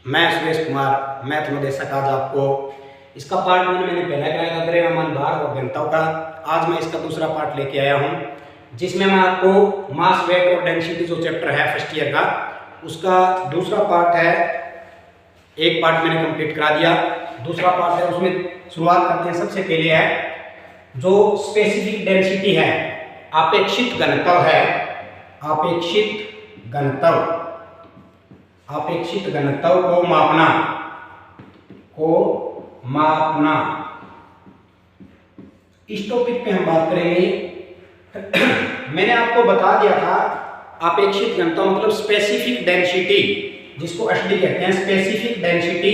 मैं सुरेश कुमार मैथ निर्देशक आज आपको इसका पार्ट मैंने पहला कराया था द्रव्यमान भार और घनत्व का। आज मैं इसका दूसरा पार्ट लेके आया हूँ जिसमें मैं आपको मास वेट और डेंसिटी जो चैप्टर है फर्स्ट ईयर का उसका दूसरा पार्ट है। एक पार्ट मैंने कंप्लीट करा दिया, दूसरा पार्ट है उसमें शुरुआत करते हैं। सबसे पहले है जो स्पेसिफिक डेंसिटी है, अपेक्षित घनत्व है। अपेक्षित घनत्व को मापना इस टॉपिक पे हम बात करेंगे। मैंने आपको बता दिया था अपेक्षित घनत्व मतलब स्पेसिफिक डेंसिटी, जिसको एसडी कहते हैं। स्पेसिफिक डेंसिटी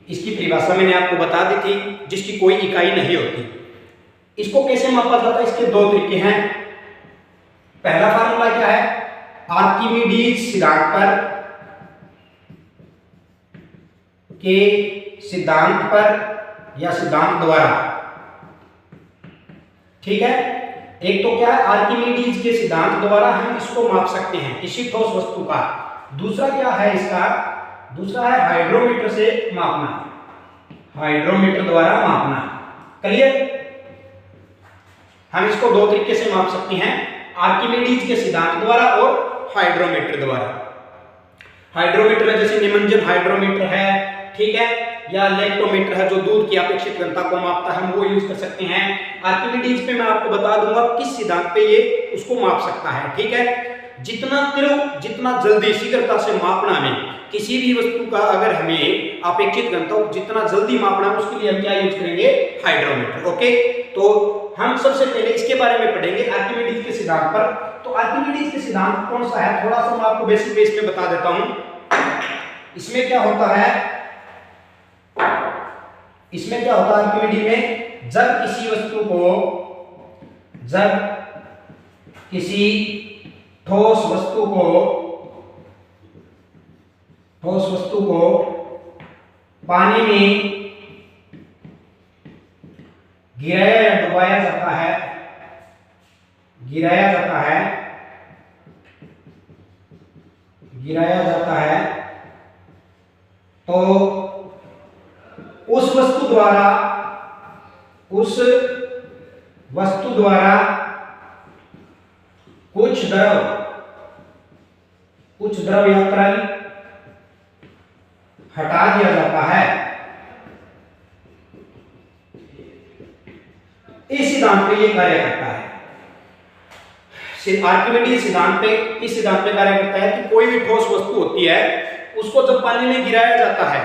इसकी परिभाषा मैंने आपको बता दी थी, जिसकी कोई इकाई नहीं होती। इसको कैसे मापा जाता है, इसके दो तरीके हैं। पहला फार्मूला क्या है, आर्किमिडीज सिद्धांत पर या सिद्धांत द्वारा। ठीक है, एक तो क्या है, आर्किमिडीज के सिद्धांत द्वारा हम इसको माप सकते हैं किसी ठोस वस्तु का। दूसरा क्या है इसका, दूसरा है हाइड्रोमीटर से मापना, हाइड्रोमीटर द्वारा मापना। क्लियर, हम इसको दो तरीके से माप सकते हैं, आर्किमिडीज के सिद्धांत द्वारा और हाइड्रोमीटर द्वारा। हाइड्रोमीटर में जैसे निमंजन हाइड्रोमीटर है, ठीक है, या लेक्टोमीटर है जो दूध की अपेक्षित घनता को मापता है, हम वो यूज कर सकते हैं। आर्किमिडीज पे मैं आपको बता दूंगा किस सिद्धांत पे ये उसको माप सकता है। ठीक है, जितना तीव्र जितना जल्दी शीघ्रता से मापना हमें किसी भी वस्तु का, अगर हमें अपेक्षित घनत्व जितना जल्दी मापना है उसके लिए हम क्या यूज करेंगे, हाइड्रोमीटर। ओके, तो हम सबसे पहले इसके बारे में पढ़ेंगे आर्किमिडीज के सिद्धांत पर। तो आर्किमिडीज के सिद्धांत कौन सा है, थोड़ा सा मैं आपको बेसिक बेस पे बता देता हूं। इसमें क्या होता है आर्किमिडीज में, जब किसी ठोस वस्तु को पानी में गिराया या डुबाया जाता है तो उस वस्तु द्वारा कुछ द्रव या तरल हटा दिया जाता है। इस सिद्धांत पे ये कार्य करता है। आर्किमिडीज सिद्धांत पे, इस सिद्धांत पे कार्य करता है कि कोई भी ठोस वस्तु होती है उसको जब पानी में गिराया जाता है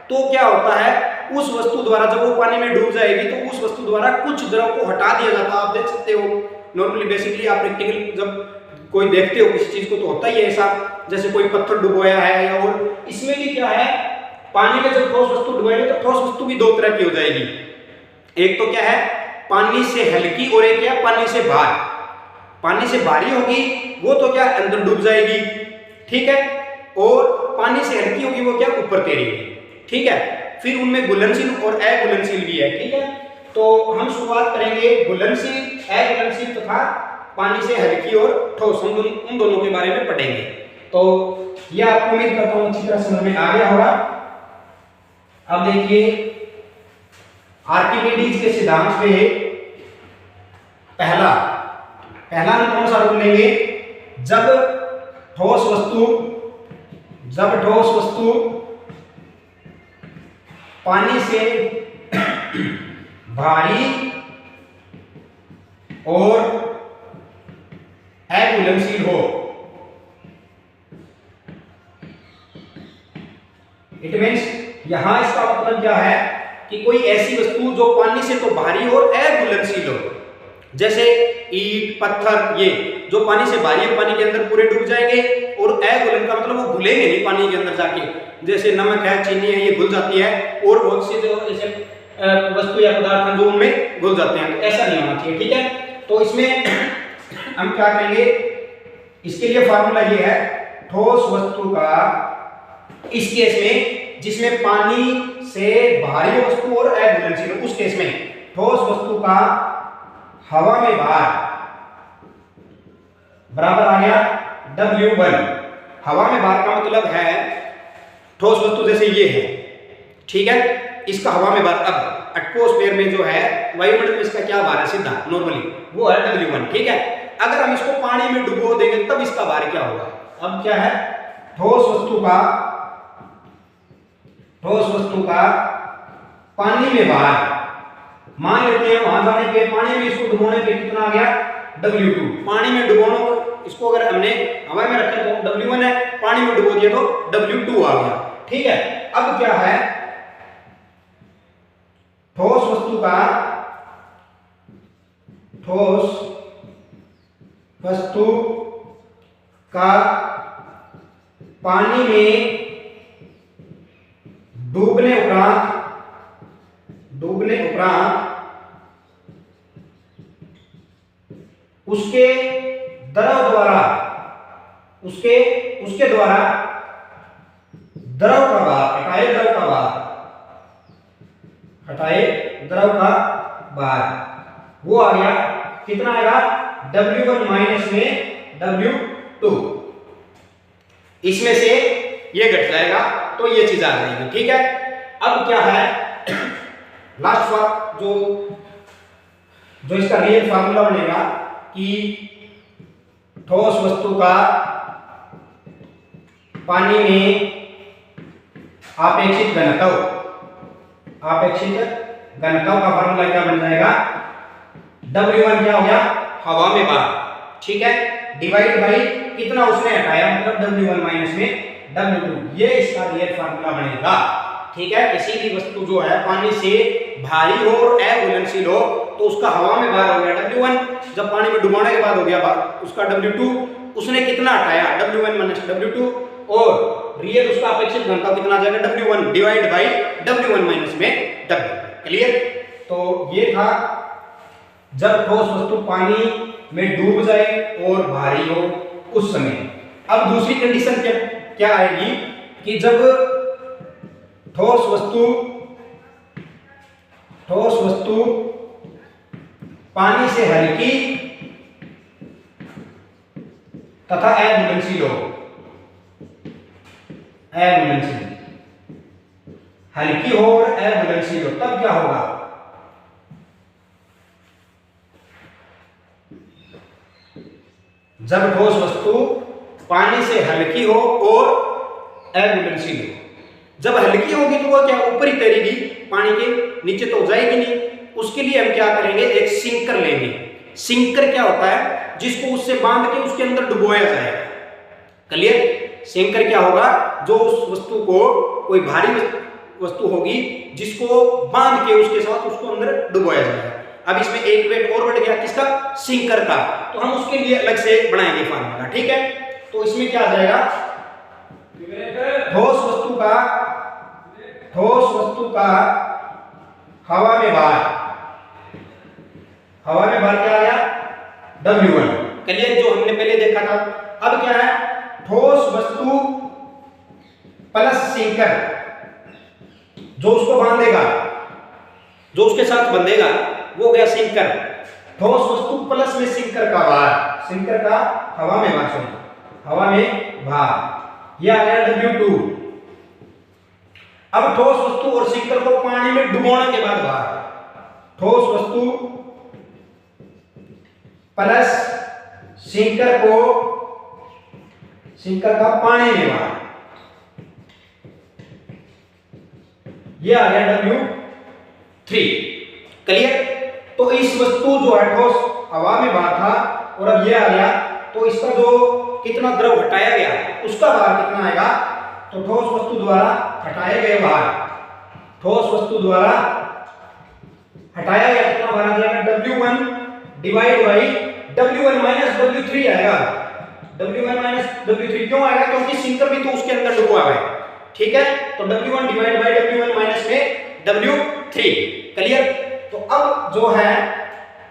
तो क्या होता है, उस वस्तु द्वारा जब वो पानी में डूब जाएगी तो उस वस्तु द्वारा कुछ द्रव को हटा दिया जाता है। आप देख सकते हो नॉर्मली, बेसिकली आप प्रैक्टिकल जब कोई देखते हो किसी चीज को तो होता ही है ऐसा, जैसे कोई पत्थर डुबोया है या और इसमें भी क्या है, पानी में जब ठोस वस्तु डुबाएंगे तो ठोस वस्तु भी दो तरह की हो जाएगी। एक तो क्या है, पानी से हल्की, और एक है पानी से भारी। पानी से भारी होगी वो तो क्या अंदर डूब जाएगी, ठीक है, और पानी से हल्की होगी वो क्या ऊपर तैरेगी। ठीक है, फिर उनमें घुलनशील और अघुलनशील भी है। ठीक है, तो हम शुरुआत करेंगे घुलनशील, अघुलनशील तथा पानी से हल्की और ठोस, हम उन दोनों के बारे में पढ़ेंगे। तो यह आपको उम्मीद करता हूं अच्छी तरह समझ में आ गया होगा। अब देखिए आर्किमिडीज के सिद्धांत पे पहला हम कौन सा रूल लेंगे, जब ठोस वस्तु पानी से भारी और अघुलनशील हो। इट मीन्स यहां इसका मतलब क्या है कि कोई ऐसी वस्तु जो पानी से तो भारी और अघुलनशील हो, जैसे ईंट पत्थर, ये जो पानी से भारी है पानी के अंदर पूरे डूब जाएंगे, और अघुलन का मतलब वो घुलेंगे नहीं पानी के अंदर जाके, जैसे नमक है, चीनी है, ये घुल जाती है, और बहुत सी जो जैसे वस्तु या पदार्थ हैं जो उनमें घुल जाते हैं, तो ऐसा नहीं होना चाहिए। ठीक है, तो इसमें हम क्या करेंगे, इसके लिए फार्मूला ये है, ठोस वस्तु का इस केस में जिसमें पानी से भारी वस्तु और अघुलनशील, उस केस में ठोस वस्तु का हवा में भार बराबर आ गया W1। हवा में भार का मतलब है ठोस वस्तु जैसे ये है, ठीक है, इसका हवा में भार, अब एटमॉस्फेयर में जो है वायुमंडल में इसका क्या भार है सीधा नॉर्मली, वो है W1, ठीक है। अगर हम इसको पानी में डुबो देंगे तब इसका भार क्या होगा। अब क्या है, ठोस वस्तु का पानी में भार, मान लेते हैं वहां जाने पे पानी में इसको डुबोने पे कितना आ गया W2, पानी में डुबोने को इसको अगर हमने हवा में रखे तो W1 है, पानी में डुबो दिया तो W2 आ गया, ठीक है। अब क्या है, ठोस वस्तु का पानी में डूबने उपरांत उसके द्रव द्वारा द्रव का भार, हटाए द्रव का भार, वो आ गया कितना आएगा W1 माइनस में W2, इसमें से ये घट जाएगा तो ये चीज आ जाएगी, ठीक है। अब क्या है, लास्ट जो इसका रियल फार्मूला बनेगा कि ठोस वस्तु का पानी में आपेक्षिक घनत्व का फार्मूला क्या बन जाएगा, W1 क्या हो गया हवा में भार, ठीक है, डिवाइड बाई कितना उसने हटाया मतलब W1 माइनस में W2, ये इसका रियल फार्मूला बनेगा, ठीक है। किसी भी वस्तु जो है पानी से भारी हो और अघुलनशील हो तो उसका हवा में भार हो गया W1, जब पानी में डुबाने के बाद हो गया उसका W2, उसने कितना हटाया W1 माइनस W2, और रियल उसका अपेक्षित घनत्व कितना आ जाएगा W1 divide by W1 minus में W, क्लियर। तो ये था जब ठोस वस्तु पानी में डूब जाए और भारी हो उस समय। अब दूसरी कंडीशन क्या आएगी कि जब ठोस वस्तु पानी से हल्की तथा अघुलनशील हो, हल्की हो और अघुलनशील हो, तब क्या होगा, जब ठोस वस्तु पानी से हल्की हो और अघुलनशील हो। जब हल्की होगी तो वो क्या ऊपर ही तैरेगी, पानी के नीचे तो जाएगी नहीं, उसके लिए हम क्या करेंगे, एक सिंकर लेंगे। सिंकर क्या होता है, जिसको उससे बांध के उसके अंदर डुबोया जाएगा, क्लियर। सिंकर क्या होगा, जो उस वस्तु को, कोई भारी वस्तु होगी जिसको बांध के उसके साथ उसको अंदर डुबोया जाएगा। अब इसमें एक वेट और बढ़ गया, किसका, सिंकर का, तो हम उसके लिए अलग से बनाएंगे फार्मूला, ठीक है। तो इसमें क्या आ जाएगा, ठोस वस्तु का हवा में भार क्या आ गया W1, क्लियर, जो हमने पहले देखा था। अब क्या है, ठोस वस्तु प्लस सिंकर, जो उसको बांधेगा, जो उसके साथ बंधेगा वो गया सिंकर। ठोस वस्तु प्लस में सिंकर का भार, सिंकर का हवा में भार, यह आ गया W2। अब ठोस वस्तु और सिंकर को पानी में डुबोने के बाद भार, ठोस वस्तु प्लस सिंकर का पानी में भार, यह आ गया W3, क्लियर। तो इस वस्तु जो है ठोस हवा में भार था और अब यह आ गया, तो इसका जो कितना द्रव हटाया गया उसका भार कितना आएगा, तो ठोस वस्तु द्वारा हटाए गए भार, ठोस वस्तु द्वारा हटाया गया कितना भार आ जाएगा W1 divide by W1 minus W3 आएगा। W1 माइनस W3 क्यों आएगा, क्योंकि सिंकर भी तो उसके अंदर डूबा है, ठीक है। तो W1 divide by W1 minus में W3, क्लियर। तो अब जो है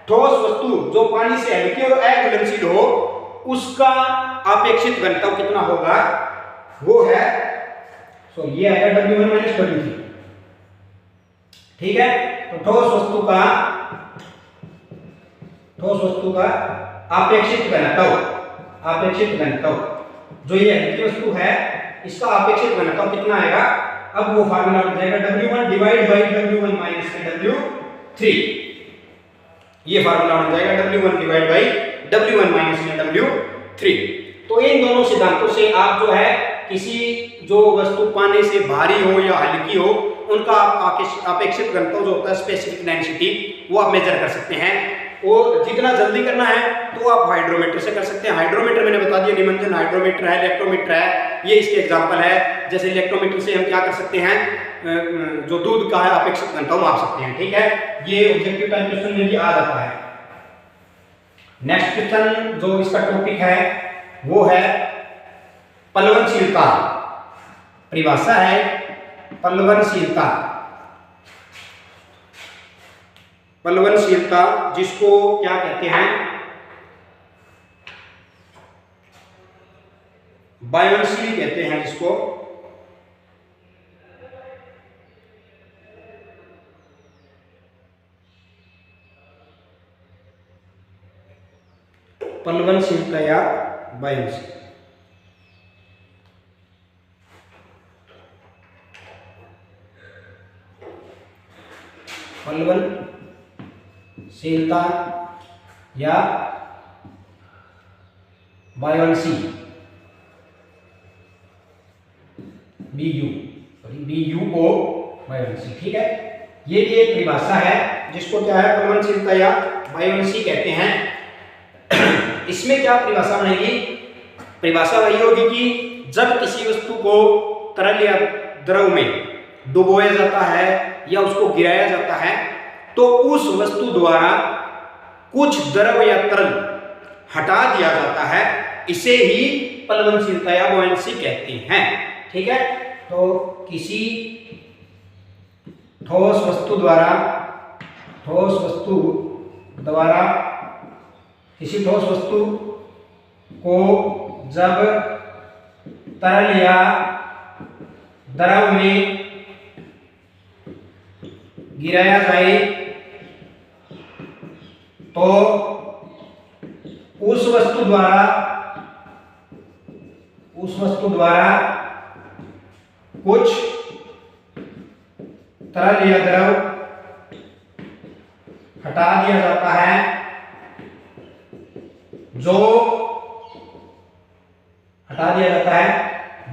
ठोस वस्तु जो पानी से हल्की और अघुलनशील हो उसका अपेक्षित घनत्व कितना होगा, वो है, सो ये आएगा W1 माइनस W3, ठीक है। तो ठोस वस्तु का अपेक्षित घनत्व, जो ये हल्की वस्तु है इसका अपेक्षित घनत्व कितना आएगा, अब वो फार्मूला बन जाएगा W1 divide by W1 minus के W3। ये फार्मूला बन जाएगा W1 divide by W1 minus में W3। तो इन दोनों सिद्धांतों से आप जो है किसी जो वस्तु पानी से भारी हो या हल्की हो उनका अपेक्षित घनत्व जो होता है स्पेसिफिक डेंसिटी वो आप मेजर कर सकते हैं। और जितना जल्दी करना है तो आप हाइड्रोमीटर से कर सकते हैं। हाइड्रोमीटर मैंने बता दिया, निमंजन हाइड्रोमीटर है, इलेक्ट्रोमीटर है, ये इसके एग्जांपल है। जैसे इलेक्ट्रोमीटर से हम क्या कर सकते हैं, जो दूध का है अपेक्षित घनत्व माप सकते हैं। ठीक है, ये ऑब्जेक्टिव टाइप क्वेश्चन में भी आ जाता है। नेक्स्ट क्वेश्चन जो इसका टॉपिक है वो है पलवनशीलता। परिभाषा है पलवनशीलता। पलवनशीलता जिसको क्या कहते हैं, बायोनशील कहते हैं जिसको। पलवनशीलता या बायोनशील। पलवनशीलता या बायोनसी, BUO बायोनसी। ठीक है, ये भी एक परिभाषा है जिसको क्या है पलवनशीलता या बायोनसी कहते हैं। इसमें क्या परिभाषा बनेगी, परिभाषा वही होगी कि जब किसी वस्तु को तरल या द्रव में डुबोया जाता है या उसको गिराया जाता है तो उस वस्तु द्वारा कुछ द्रव या तरल हटा दिया जाता है, इसे ही पलवनशीलता या बुओयंसी कहते हैं। ठीक है, तो किसी ठोस वस्तु द्वारा किसी ठोस वस्तु को जब तरल या द्रव में गिराया जाए तो उस वस्तु द्वारा कुछ तरल या द्रव हटा दिया जाता है, जो हटा दिया जाता है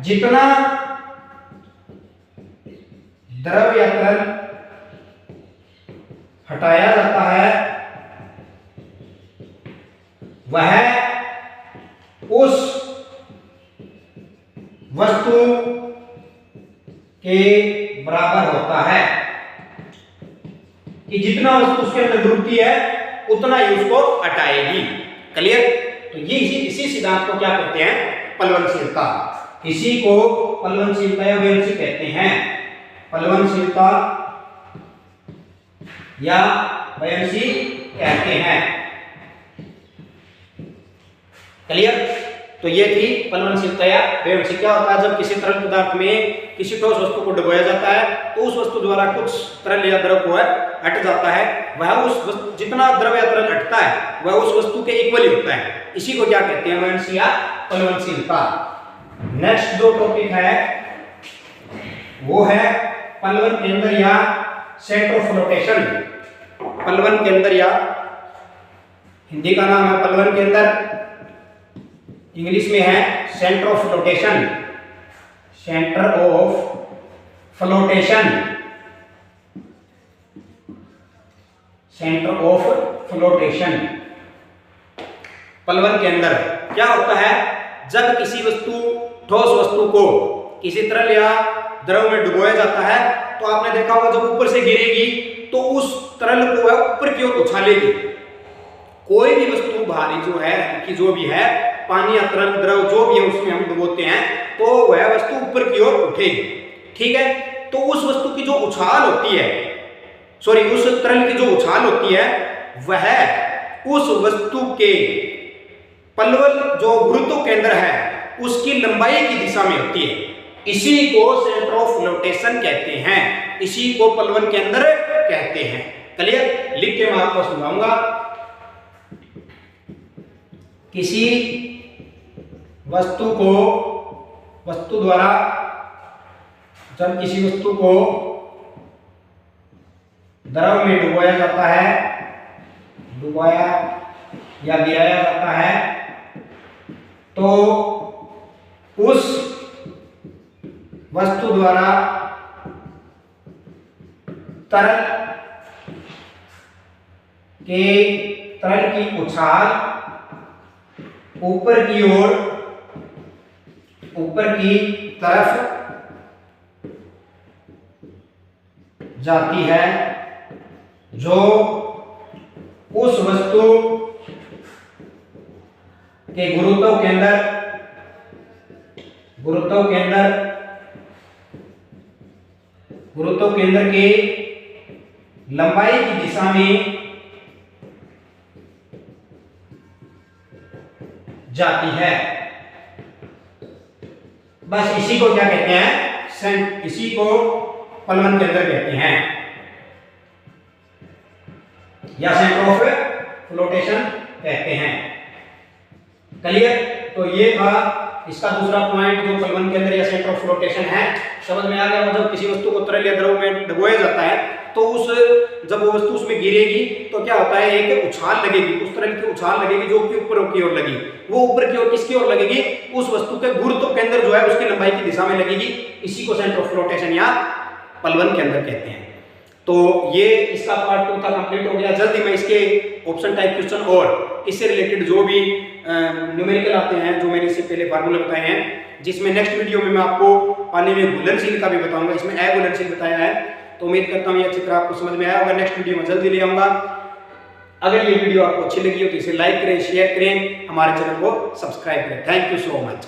जितना द्रव या तरल हटाया जाता है वह उस वस्तु के बराबर होता है कि जितना वस्तु उसके अंदर डूबती है उतना ही उसको हटाएगी। क्लियर? तो ये इसी सिद्धांत को क्या कहते हैं, पलवनशीलता। इसी को पलवनशीलता या बुओयंसी कहते हैं। पलवनशीलता या बुओयंसी कहते हैं। क्लियर? तो ये थी पलवनशीलता या बुओयंसी। क्या होता है, जब किसी तरल पदार्थ में किसी ठोस वस्तु को डुबोया जाता है तो उस वस्तु द्वारा कुछ तरल या द्रव को हट जाता है, वह उस जितना द्रव या तरल हटता है वह उस वस्तु के इक्वली होता है। इसी को क्या कहते हैं, बुओयंसी या पलवनशीलता। नेक्स्ट जो टॉपिक है वो है पलवन केंद्र या सेंटर ऑफ फ्लोटेशन। पलवन केंद्र या हिंदी का नाम है पलवन केंद्र, इंग्लिश में है centre of flotation. Centre of flotation, centre of flotation. पलवन केंद्र क्या होता है, जब किसी ठोस वस्तु को किसी तरल या द्रव में डुबोया जाता है तो आपने देखा होगा जब ऊपर से गिरेगी तो उस तरल को वह ऊपर की ओर उछालेगी। कोई भी वस्तु भारी जो है कि जो भी है, पानी या तरल द्रव जो भी है उसमें हम डुबोते हैं तो वह वस्तु ऊपर की ओर उठेगी। ठीक है, तो उस वस्तु की जो उछाल होती है, उस तरल की जो उछाल होती है वह उस वस्तु के पलवन जो गुरुत्व केंद्र है उसकी लंबाई की दिशा में होती है। इसी को सेंटर ऑफ फ्लोटेशन कहते हैं, इसी को पलवन केंद्र कहते हैं। क्लियर? लिख के मैं आपको समझाऊंगा। किसी वस्तु को वस्तु द्वारा जब किसी वस्तु को द्रव में डुबोया जाता है, डुबाया या गिराया जाता है, तो उस वस्तु द्वारा तरल की उछाल ऊपर की तरफ जाती है, जो उस वस्तु के गुरुत्व केंद्र के लंबाई की दिशा में जाती है। बस इसी को क्या कहते हैं? इसी को प्लवन केंद्र कहते हैं या सेंटर ऑफ फ्लोटेशन कहते हैं। क्लियर? तो ये था इसका दूसरा पॉइंट, जो प्लवन केंद्र या सेंटर ऑफ फ्लोटेशन है। समझ में आ गया? जब किसी वस्तु को तरल या द्रव में डुबोया जाता है तो जब वो वस्तु उसमें गिरेगी तो क्या होता है, एक उछाल लगेगी, उस तरह की उछाल लगेगी जो कि ऊपर की ओर लगेगी। वो ऊपर की ओर किसकी ओर लगेगी? उस वस्तु के गुरुत्व केंद्र जो है उसकी लंबाई की दिशा में लगेगी। इसी को सेंटर ऑफ फ्लोटेशन या प्लवन केंद्र कहते हैं। तो ये इसका पार्ट 2 था, कंप्लीट हो गया। जल्दी मैं इसके ऑप्शन टाइप क्वेश्चन और इससे रिलेटेड जो भी न्यूमेरिकल आते हैं, जो मैंने इससे पहले फार्मूला बताए हैं, जिसमें नेक्स्ट वीडियो में मैं आपको पानी में घुलनशील का भी बताऊंगा, इसमें अघुलनशील बताया है। तो उम्मीद करता हूँ ये अच्छी तरह आपको समझ में आया होगा। नेक्स्ट वीडियो में जल्दी ले आऊंगा। अगर ये वीडियो आपको अच्छी लगी हो तो इसे लाइक करें, शेयर करें, हमारे चैनल को सब्सक्राइब करें। Thank you so much.